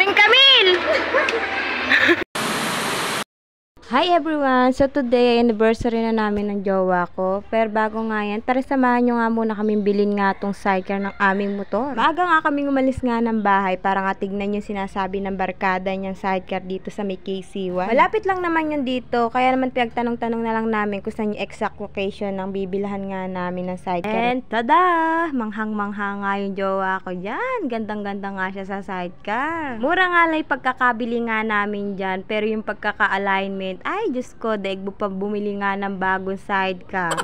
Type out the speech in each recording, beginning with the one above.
Aring Camille! Hi everyone! So today, anniversary na namin ng jowa ko. Pero bago nga yan, tara samahan nyo nga muna kaming bilhin nga tong sidecar ng aming motor. Maaga nga kaming umalis nga ng bahay para nga tignan yung sinasabi ng barkada niyang sidecar dito sa may KC1. Malapit lang naman yun dito, kaya naman pinagtanong-tanong na lang namin kung saan yung exact location ng bibilhan nga namin ng sidecar. And tada! Manghang-mangha nga yung jowa ko dyan. Gandang-ganda nga siya sa sidecar. Mura nga lang yung pagkakabili nga namin dyan, pero yung pagkaka-alignment, ay, Diyos ko, daig pa bumili nga ng bagong sidecar.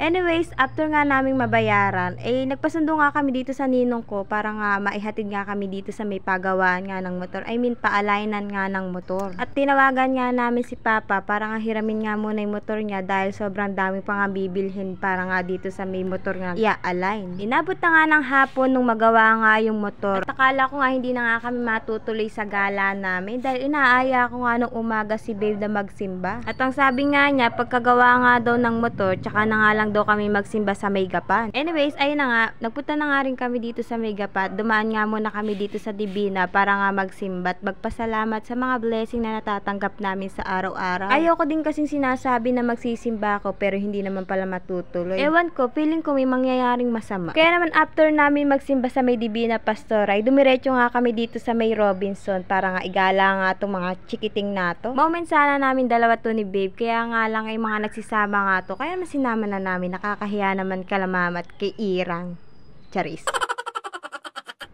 Anyways, after nga naming mabayaran, nagpasundo nga kami dito sa ninong ko para nga maihatid nga kami dito sa may pagawaan nga ng motor. I mean, paalignan nga ng motor. At tinawagan nga namin si Papa para nga hiramin nga muna yung motor niya dahil sobrang dami pa nga bibilhin para nga dito sa may motor nga i-align. Inabot na nga ng hapon nung magawa nga yung motor. At akala ko nga hindi na nga kami matutuloy sa gala namin dahil inaaya ko nga nung umaga si Babe na magsimba. At ang sabi nga niya, pagkagawa nga daw ng motor, tsaka na nga lang daw kami magsimba sa Maygapan. Anyways, ayun na nga, nagpunta na nga rin kami dito sa Maygapan. Dumaan nga muna kami dito sa Divina para nga magsimba at magpasalamat sa mga blessing na natatanggap namin sa araw-araw. Ayoko din kasing sinasabi na magsisimba ako pero hindi naman pala matutuloy. Ewan ko, feeling ko may mangyayaring masama. Kaya naman after namin magsimba sa may Divina Pastora, ay dumiretso nga kami dito sa may Robinson para nga igala nga itong mga chikiting nato. Moment sana namin dalawa to ni Babe, kaya nga lang ay mga nagsisama nga to. Kaya naman sinama na namin. Nakakahiya naman kalamamat kay Irang. Charis.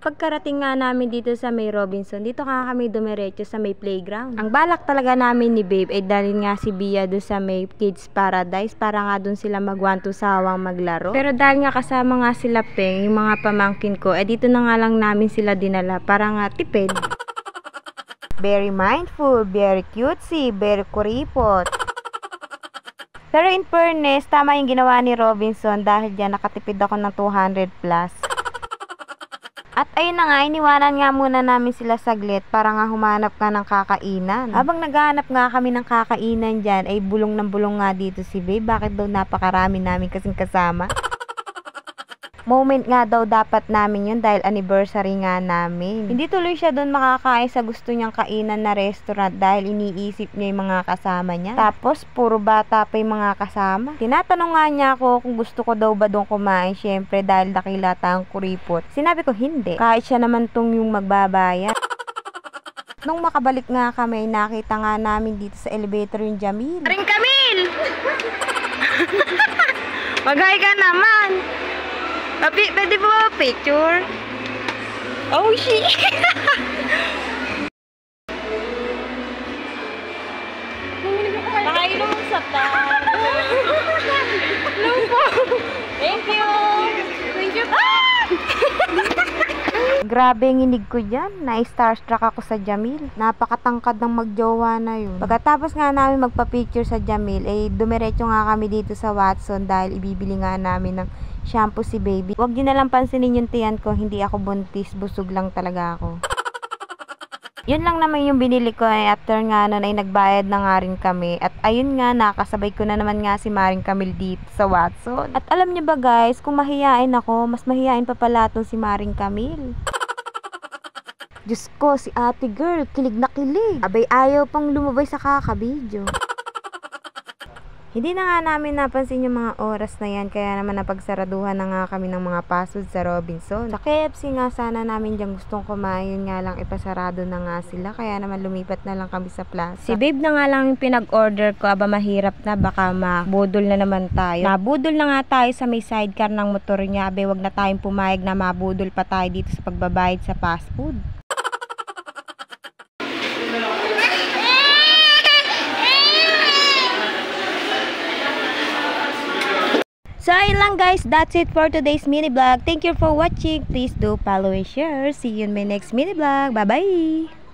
Pagkarating nga namin dito sa may Robinson, dito nga kami dumiretso sa may playground. Ang balak talaga namin ni Babe ay dalhin nga si Bia doon sa may Kids Paradise para nga doon sila magwanto sawang maglaro. Pero dahil nga kasama nga sila Peng, yung mga pamangkin ko, dito na nga lang namin sila dinala para nga tipid. Very mindful, very cutesy, very kuripot. Pero in fairness, tama yung ginawa ni Robinson dahil dyan nakatipid ako ng 200 plus. At ayun na nga, iniwanan nga muna namin sila saglit para nga humanap ka ng kakainan. Habang naghahanap nga kami ng kakainan dyan, ay bulong ng bulong nga dito si Babe. Bakit daw napakarami namin kasing kasama? Moment nga daw dapat namin yun dahil anniversary nga namin. Hindi tuloy siya doon makakain sa gusto niyang kainan na restaurant dahil iniisip niya yung mga kasama niya. Tapos, puro bata pa yung mga kasama. Tinatanong nga niya ako kung gusto ko daw ba doon kumain, syempre dahil dakilata ang kuripot. Sinabi ko hindi, kahit siya naman tong yung magbabayad. Nung makabalik nga kami, nakita nga namin dito sa elevator yung Jamil. Aring Camille! Mag-hi ka naman! Papi, pwede po ba picture? Oh, shit! Pakainom sa tan. Lupo! Thank you! Thank you! Grabe ang inig ko dyan. Na-starstruck ako sa Jamil. Napakatangkad ng magjowa na yun. Pagkatapos nga namin magpa-picture sa Jamil, dumiretso nga kami dito sa Watson dahil ibibili nga namin ng shampoo si Baby. Huwag din nalang pansinin yung tiyan ko, hindi ako buntis, busog lang talaga ako. Yun lang naman yung binili ko after nga nun ay nagbayad na nga rin kami. At ayun nga, nakasabay ko na naman nga si Maring Camille dito sa Watson. At alam niyo ba guys, kung mahihain ako, mas mahihain pa pala itong si Maring Camille. Diyos ko, si ate girl, kilig na kilig. Abay ayaw pang lumabay sa kakabidyo. Hindi na nga namin napansin yung mga oras na yan, kaya naman napagsaraduhan na nga kami ng mga pasod sa Robinson. Sa KFC nga sana namin dyan gustong kumain, nga lang ipasarado na nga sila, kaya naman lumipat na lang kami sa plaza. Si Babe na nga lang yung pinag-order ko, aba mahirap na, baka mabudol na naman tayo. Nabudol na nga tayo sa may sidecar ng motor niya, abe wag na tayong pumayag na mabudol pa tayo dito sa pagbabayad sa fast food. So ayun lang guys, that's it for today's mini vlog. Thank you for watching. Please do follow and share. See you in my next mini vlog. Bye bye.